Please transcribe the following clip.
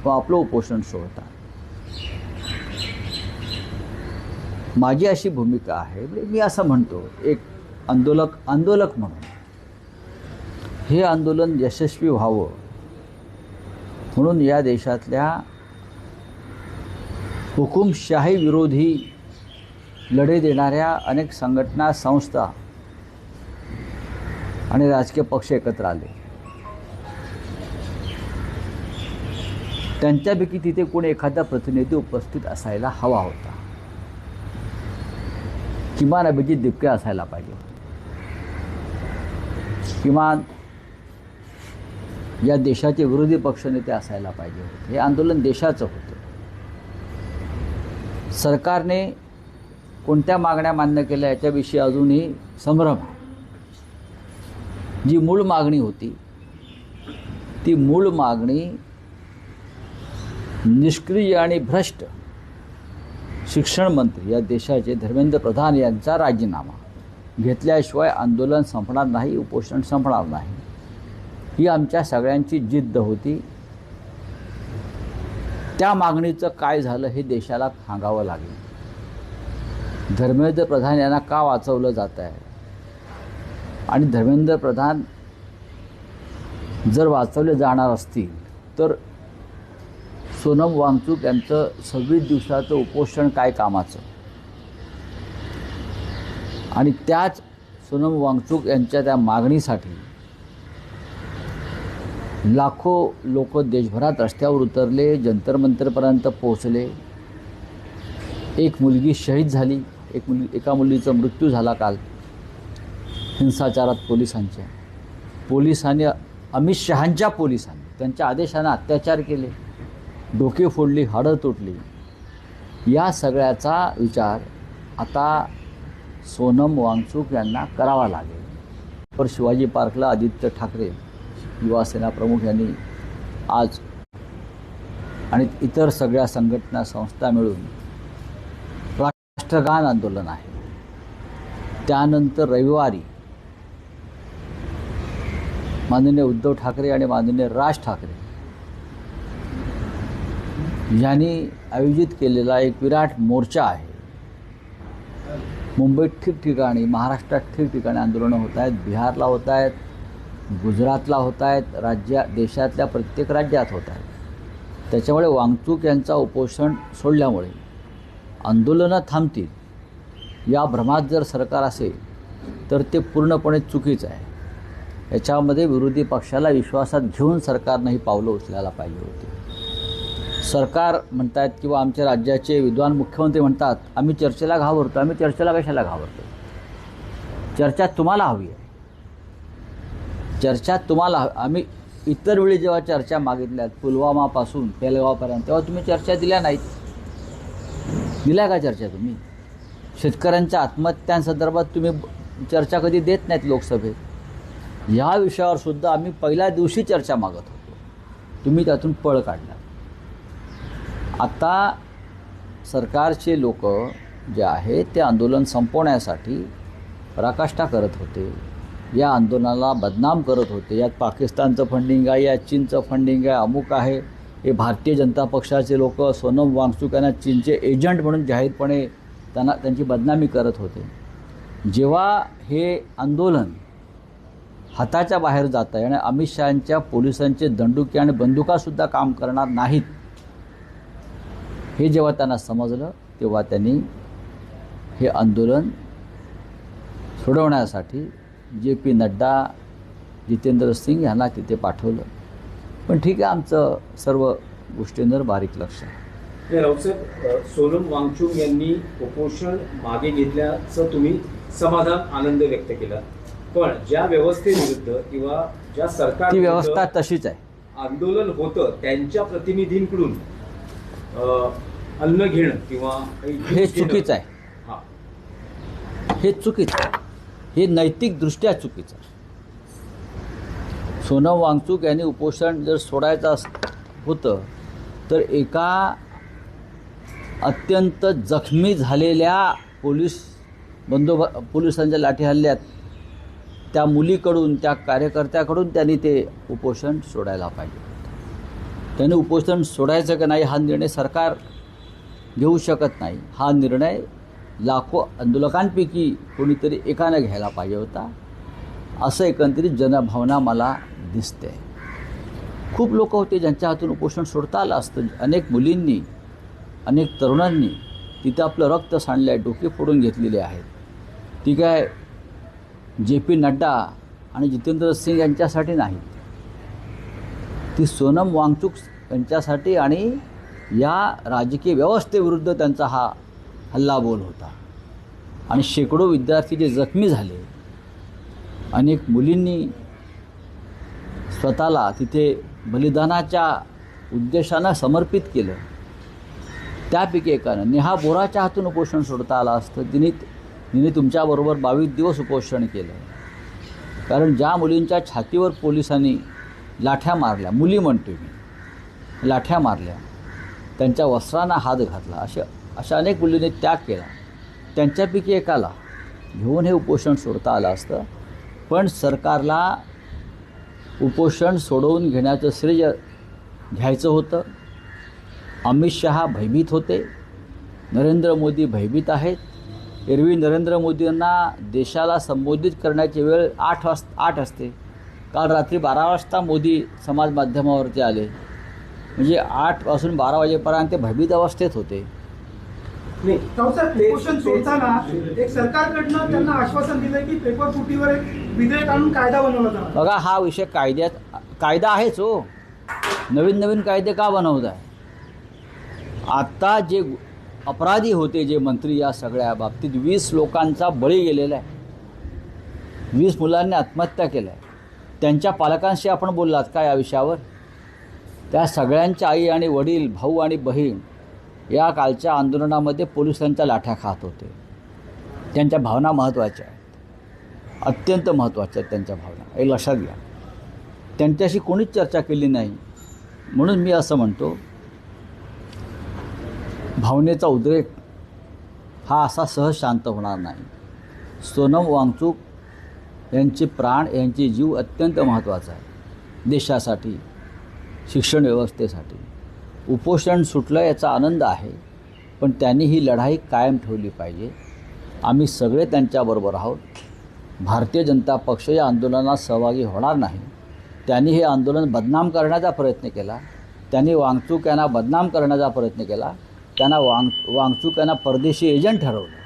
व आपलं उपोषण सोडतात. माझी अशी भूमिका आहे, मी असं म्हणतो, एक आंदोलक म्हणून हे आंदोलन यशस्वी व्हावं म्हणून या देशातल्या हुकुमशाही विरोधी लढे देणाऱ्या अनेक संघटना, संस्था आणि राजकीय पक्ष एकत्र आले. त्यांच्यापैकी तिथे कोणी एखादा प्रतिनिधी उपस्थित असायला हवा होता. किमान अभिजित दिपके असायला पाहिजे. किमान या देशाचे विरोधी पक्षनेते असायला पाहिजे होते. हे आंदोलन देशाचं होतं. सरकारने कोणत्या मागण्या मान्य केल्या याच्याविषयी अजूनही संभ्रम आहे. जी मूळ मागणी होती ती मूळ मागणी निष्क्रिय आणि भ्रष्ट शिक्षण मंत्री या देशाचे धर्मेंद्र प्रधान यांचा राजीनामा घेतल्याशिवाय आंदोलन संपणार नाही, उपोषण संपणार नाही, ही आमच्या सगळ्यांची जिद्द होती. त्या मागणीचं काय झालं हे देशाला सांगावं लागेल. धर्मेंद्र प्रधान यांना का वाचवलं जात आहे आणि धर्मेंद्र प्रधान जर वाचवले जाणार असतील तर सोनम वांगचूक यांचं 26 दिवसाचं उपोषण काय कामाचं. आणि त्याच सोनम वांगचूक यांच्या त्या मागणीसाठी लाखो लोक देशभरात रस्त्यावर उतरले, जंतर मंतरपर्यंत पोहोचले. एक मुलगी शहीद झाली, एका मुलीचा मृत्यू झाला काल हिंसाचारात पोलिसांनी अमित शहांच्या पोलिसांनी त्यांच्या आदेशानं अत्याचार केले, डोके फोडली, हाडं तुटली. या सगळ्याचा विचार आता सोनम वांगचूक यांना करावा लागेल. पर शिवाजी पार्कला आदित्य ठाकरे युवासेना प्रमुख यांनी आज आणि इतर सगळ्या संघटना, संस्था मिळून राष्ट्रगान आंदोलन आहे. त्यानंतर रविवारी माननीय उद्धव ठाकरे आणि माननीय राज ठाकरे यांनी आयोजित केलेला एक विराट मोर्चा आहे. मुंबईत ठिकठिकाणी, महाराष्ट्रात ठिकठिकाणी आंदोलनं होत आहेत. बिहारला होत आहेत, गुजरातला होत आहेत, देशातल्या प्रत्येक राज्यात होत आहेत. त्याच्यामुळे वांगचूक यांचा उपोषण सोडल्यामुळे आंदोलनं थांबतील या भ्रमात जर सरकार असेल तर ते पूर्णपणे चुकीचं आहे. याच्यामध्ये विरोधी पक्षाला विश्वासात घेऊन सरकारनं ही पावलं उचलायला पाहिजे होती. सरकार म्हणतात किंवा आमच्या राज्याचे विद्वान मुख्यमंत्री म्हणतात आम्ही चर्चेला घाबरतो. आम्ही चर्चेला कशाला घाबरतो? चर्चा तुम्हाला हवी आहे. चर्चा तुम्हाला आम्ही इतर वेळी जेव्हा चर्चा मागितल्यात पुलवामापासून पेलगावपर्यंत तेव्हा तुम्ही चर्चा दिल्या नाहीत. दिल्या का चर्चा तुम्ही? शेतकऱ्यांच्या आत्महत्यांसंदर्भात तुम्ही चर्चा कधी देत नाहीत लोकसभेत. ह्या विषयावर सुद्धा आम्ही पहिल्या दिवशी चर्चा मागत होतो. तुम्ही त्यातून पळ काढला. आता सरकारचे लोक जे आहेत ते आंदोलन संपवण्यासाठी पराकाष्ठा करत होते. या आंदोलनाला बदनाम करत होते. यात पाकिस्तानचं फंडिंग आहे, यात चीनचं फंडिंग आहे, अमुक आहे. हे भारतीय जनता पक्षाचे लोक सोनम वांगचूक यांना चीनचे एजंट म्हणून जाहीरपणे त्यांची बदनामी करत होते. जेव्हा हे आंदोलन हाताच्या बाहेर जात आहे आणि अमित शहांच्या पोलिसांचे दंडुके आणि बंदुकासुद्धा काम करणार नाहीत हे जेव्हा त्यांना समजलं तेव्हा त्यांनी हे आंदोलन सोडवण्यासाठी JP नड्डा, जितेंद्र सिंग यांना तिथे पाठवलं. पण ठीक आहे, आमचं सर्व गोष्टींवर बारीक लक्ष आहे. राऊतसाहेब, सोनम वांगचूक यांनी उपोषण मागे घेतल्याचं तुम्ही समाधान, आनंद व्यक्त केला. पण ज्या व्यवस्थेविरुद्ध किंवा ज्या सरकार ती व्यवस्था तशीच आहे. आंदोलन होतं त्यांच्या प्रतिनिधींकडून अन्न घेणं किंवा हे चुकीचं आहे. हे चुकीचं आहे. हे नैतिकदृष्ट्या चुकीचं आहे. सोनम वांगचूक यांनी उपोषण जर सोडायचं होतं तर एका अत्यंत जखमी झालेल्या पोलिसांच्या लाठी हल्ल्यात त्या मुलीकडून, त्या कार्यकर्त्याकडून त्यांनी ते उपोषण सोडायला पाहिजे. त्याने उपोषण सोडायचं का नाही हा निर्णय सरकार घेऊ शकत नाही. हा निर्णय लाखो आंदोलकांपैकी कोणीतरी एकानं घ्यायला पाहिजे होता, असं एकंदरीत जनभावना मला दिसते. खूप लोक होते ज्यांच्या हातून उपोषण सोडता आलं असतं. अनेक मुलींनी, अनेक तरुणांनी तिथं आपलं रक्त सांडलं आहे, डोके फोडून घेतलेले आहेत. ती काय JP नड्डा आणि जितेंद्र सिंग यांच्यासाठी नाही, ती सोनम वांगचुक यांच्यासाठी आणि या राजकीय व्यवस्थेविरुद्ध त्यांचा हा हल्लाबोल होता. आणि शेकडो विद्यार्थी जे जखमी झाले, अनेक मुलींनी स्वतःला तिथे बलिदानाच्या उद्देशानं समर्पित केलं. त्यापैकी एकानं नेहा बोराच्या हातून उपोषण सोडता आलं असतं. तिने तुमच्याबरोबर 22 दिवस उपोषण केलं. कारण ज्या मुलींच्या छातीवर पोलिसांनी लाठ्या मारल्या, मुली म्हणतो मी, लाठ्या मारल्या, त्यांच्या वस्त्रांना हात घातला, अशा अनेक मुलींनी त्याग केला. त्यांच्यापैकी एकाला घेऊन हे उपोषण सोडता आलं असतं. पण सरकारला उपोषण सोडवून घेण्याचं श्रेय घ्यायचं होतं. अमित शहा भयभीत होते, नरेंद्र मोदी भयभीत आहेत. एरवी नरेंद्र मोदींना देशाला संबोधित करण्याची वेळ 8 असते. काल रात्री 12 वाजता मोदी समाज माध्यमावरती आले. म्हणजे 8 पासून 12 वाजेपर्यंत ते भयभीत अवस्थेत होते. रावसाहेब, उपोषण सोडताना एक सरकारकडनं त्यांना आश्वासन दिलं की पेपर फुटीवर एक विधेयक आणून कायदा बनवला जाणार. बघा, हा विषय कायदा आहेच हो. नवीन कायदे का बनवत आहे? आता जे अपराधी होते, जे मंत्री, या सगळ्या बाबतीत 20 लोकांचा बळी गेलेला आहे. 20 मुलांनी आत्महत्या केल्या आहे. त्यांच्या पालकांशी आपण बोललात का या विषयावर? त्या सगळ्यांच्या आई आणि वडील, भाऊ आणि बहीण या कालच्या आंदोलनामध्ये पोलिसांच्या लाठ्या खात होते. त्यांच्या भावना महत्त्वाच्या आहेत, अत्यंत महत्त्वाच्या आहेत त्यांच्या भावना, हे लक्षात घ्या. त्यांच्याशी कोणीच चर्चा केली नाही. म्हणून मी असं म्हणतो, भावनेचा उद्रेक हा असा सहज शांत होणार नाही. सोनम वांगचुक यांचे प्राण, यांचे जीव अत्यंत महत्त्वाचा आहे देशासाठी, शिक्षण व्यवस्थेसाठी. उपोषण सुटलं याचा आनंद आहे, पण त्यांनी ही लढाई कायम ठेवली पाहिजे. आम्ही सगळे त्यांच्याबरोबर आहोत. भारतीय जनता पक्ष या आंदोलनात सहभागी होणार नाही. त्यांनी हे आंदोलन बदनाम करण्याचा प्रयत्न केला. त्यांनी वांगचुक यांना बदनाम करण्याचा प्रयत्न केला. त्यांना वांगचुक यांना परदेशी एजंट ठरवलं.